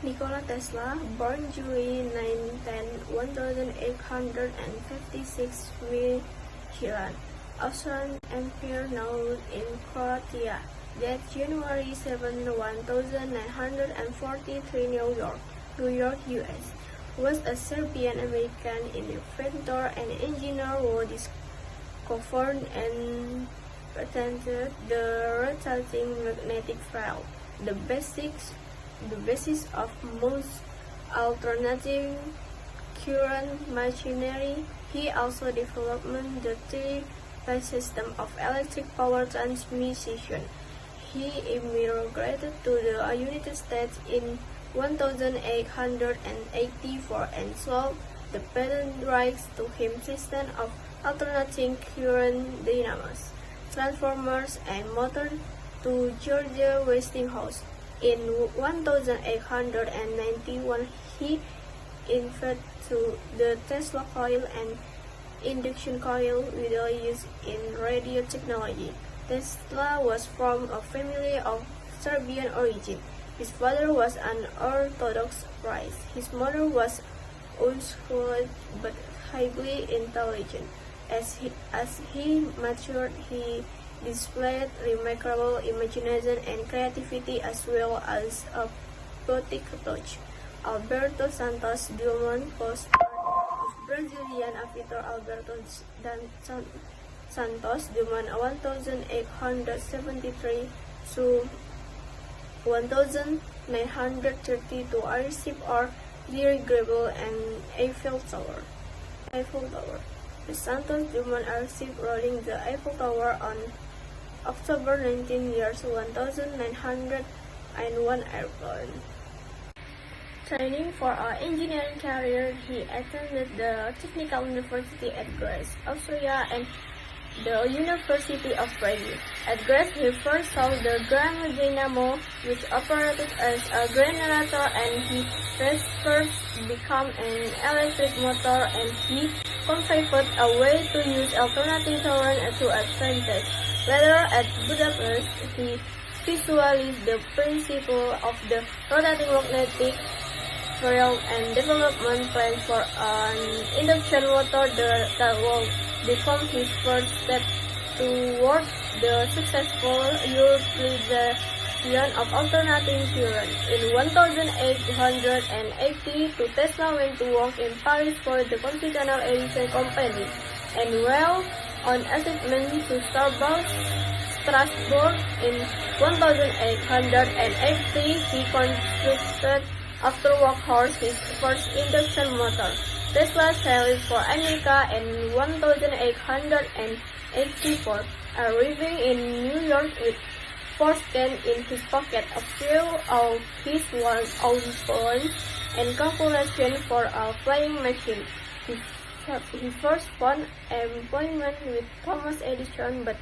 Nikola Tesla, born July 9, 1856, Michigan, Austrian Empire now in Croatia. Death January 7, 1943, New York, US. Was a Serbian-American inventor and engineer who discovered and patented the rotating magnetic field, the basis of most alternating current machinery. He also developed the three-phase system of electric power transmission. He immigrated to the United States in 1884 and sold the patent rights to him system of alternating current dynamos, transformers, and motors to George Westinghouse. In 1891, he invented the Tesla coil and induction coil widely used in radio technology. Tesla was from a family of Serbian origin. His father was an Orthodox priest. His mother was unschooled but highly intelligent. As he matured, he displayed remarkable imagination and creativity as well as a poetic touch. Alberto Santos Dumont, postcard of Brazilian actor Alberto Santos Dumont, 1873 to 1932, received or dirigible and Eiffel Tower. The Santos Dumont received rolling the Eiffel Tower on October 19, 1901 airplane. Training for an engineering career, he attended the Technical University at Graz, Austria, and the University of Prague. At Graz, he first saw the Graham dynamo, which operated as a generator, and he first became an electric motor, and he contrived a way to use alternating current to advantage. Later, at Budapest, he visualized the principle of the rotating magnetic field and development plan for an induction motor that would become his first step toward the successful utilization of alternating current. In 1882, Tesla went to work in Paris for the Continental Edison Company, and while on assignment to Strasbourg in 1880, he constructed after workhorse his first induction motor. Tesla sailed for America in 1884, arriving in New York with 4 cents in his pocket, a few of his own funds, and calculation for a flying machine. He first found employment with Thomas Edison, but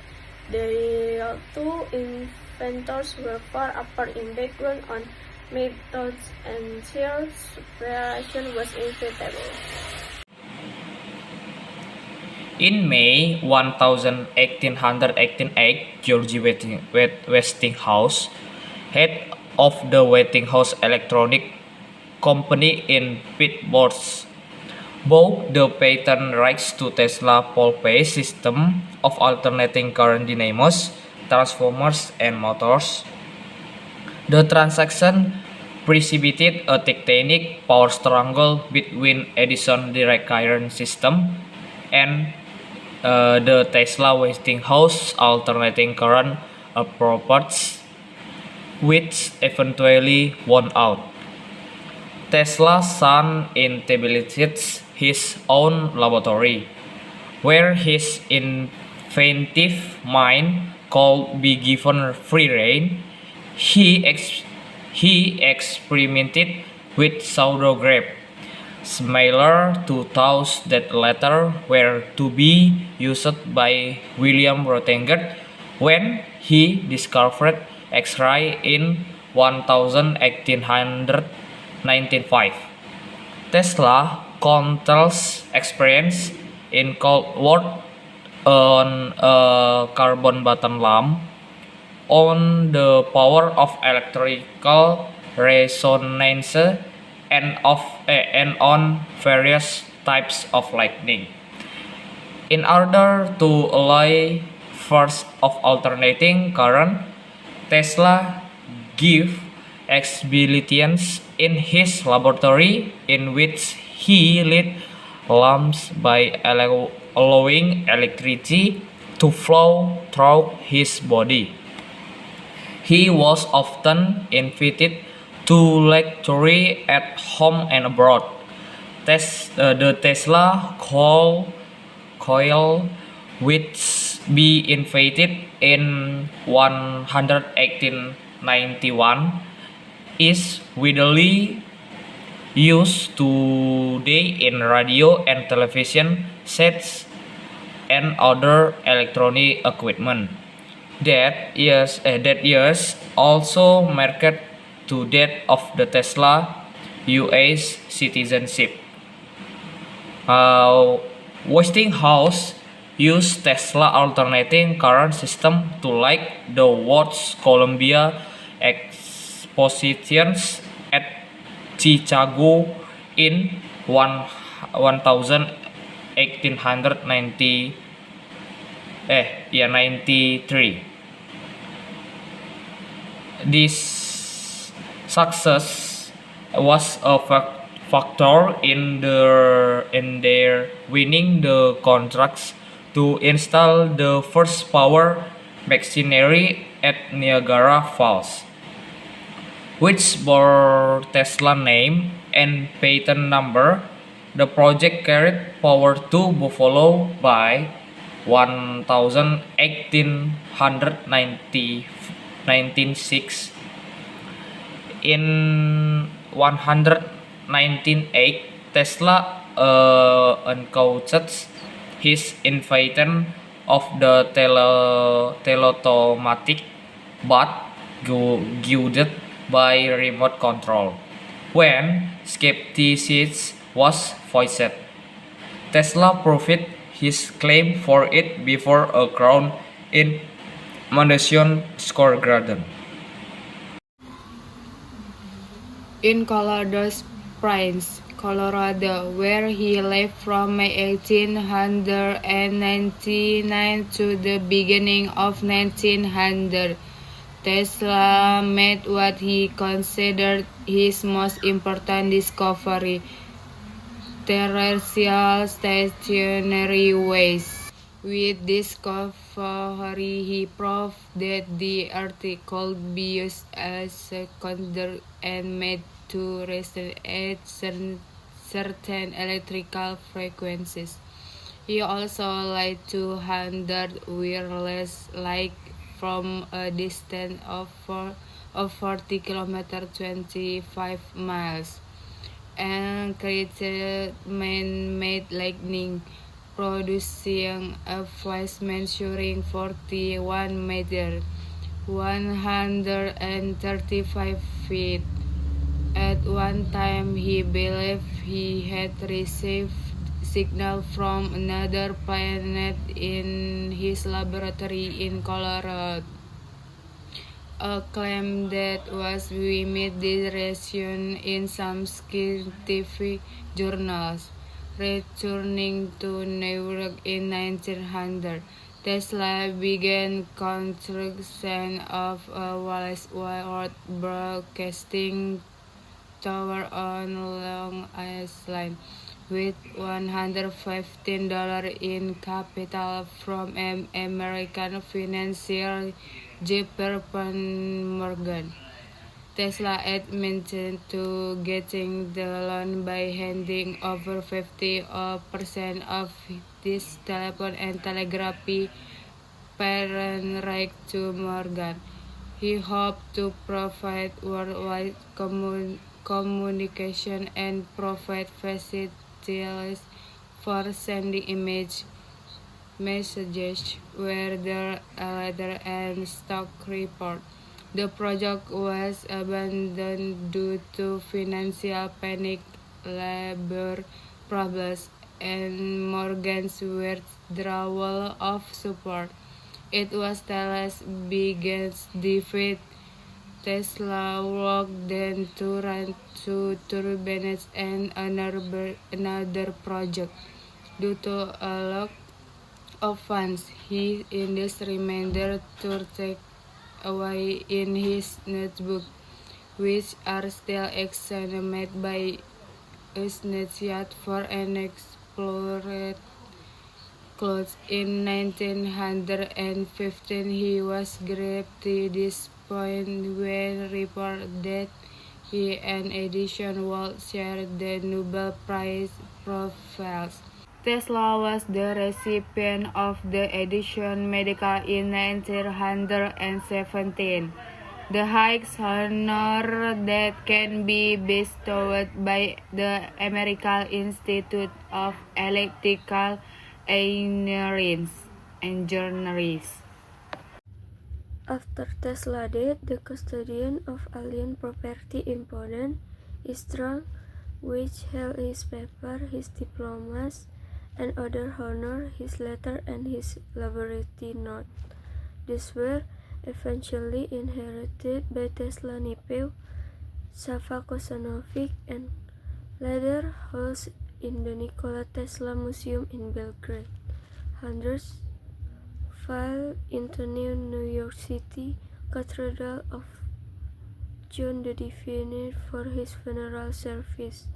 the two inventors were far apart in background on methods, and their separation was inevitable. In May 1888, George Westinghouse, head of the Westinghouse Electronic Company in Pittsburgh, bought the patent rights to Tesla pole-phase system of alternating current dynamos, transformers, and motors. The transaction precipitated a titanic power struggle between Edison's direct current system and the Tesla Westinghouse alternating current approach, which eventually won out. Tesla's son established his own laboratory, where his inventive mind could be given free rein. He experimented with pseudograph, similar to those that later were to be used by William Röntgen when he discovered X-ray in 1895. Tesla controls experience in cold work on a carbon button lamp on the power of electrical resonance, and on various types of lightning. In order to allow force of alternating current, Tesla gave exhibitions in his laboratory in which he lit lamps by allowing electricity to flow through his body. He was often invited to lecture at home and abroad. The Tesla coil, which be invented in 1891, is widely used today in radio and television sets and other electronic equipment. That years also marked to that of the Tesla U.S. citizenship. Uh, Westinghouse used Tesla alternating current system to light the world's Columbia expositions at Chicago in 1893. This success was a factor in their winning the contracts to install the first power machinery at Niagara Falls, which bore Tesla name and patent number. The project carried power to Buffalo by 1906. In 198, Tesla uncoated his invention of the teletomatic, but guided by remote control. When skepticism was voiced, Tesla proved his claim for it before a crowd in Madison Square Garden. In Colorado Springs, Colorado, where he lived from May 1899 to the beginning of 1900. Tesla made what he considered his most important discovery: terrestrial stationary waves. With this discovery, he proved that the Earth could be used as a conductor and made to resonate at certain electrical frequencies. He also light 200 wireless light from a distance of 40 km 25 miles, and created man-made lightning, producing a flash measuring 41 meters, 135 feet. At one time, he believed he had received signal from another planet in his laboratory in Colorado, a claim that was immediately in some scientific journals. Returning to New York in 1900, Tesla began construction of a wireless broadcasting tower on Long Island, with $115 in capital from American financier JP Morgan. Tesla admitted to getting the loan by handing over 50% of his telephone and telegraphy parent right to Morgan. He hoped to provide worldwide communication and provide facilities for sending messages, weather letter, and stock report. The project was abandoned due to financial panic, labor problems, and Morgan's withdrawal of support. It was Tesla's biggest defeat Tesla worked then to run two turbines and another project. Due to a lack of funds, his industry remainder to take away in his notebook, which are still examined by Usnesiat for an explored close. In 1915, he was gripped to this point when reported that he and Edison would share the Nobel Prize profiles. Tesla was the recipient of the Edison Medical in 1917, the highest honor that can be bestowed by the American Institute of Electrical Engineering. After Tesla's death, the custodian of alien property impounded his trunk, which held his papers, his diplomas, and other honors, his letters, and his laboratory notes. These were eventually inherited by Tesla's nephew, Sava Kosanovic, and later housed in the Nikola Tesla Museum in Belgrade. Hundreds filed into New York City Cathedral of John the Divinity for his funeral service.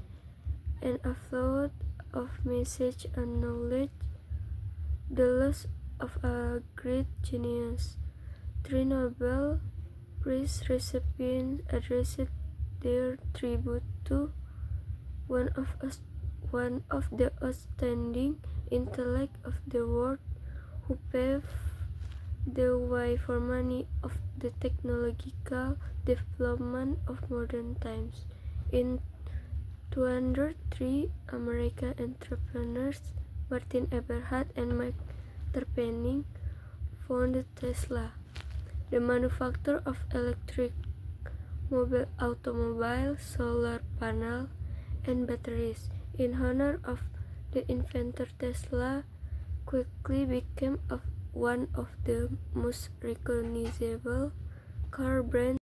An afloat of message acknowledged the loss of a great genius. 3 Nobel Prize recipients addressed their tribute to one of the outstanding intellects of the world who paved the way for many of the technological development of modern times. In 203, American entrepreneurs Martin Eberhard and Mike Terpening founded Tesla, the manufacturer of electric automobiles, solar panels, and batteries. In honor of the inventor, Tesla quickly became one of the most recognizable car brands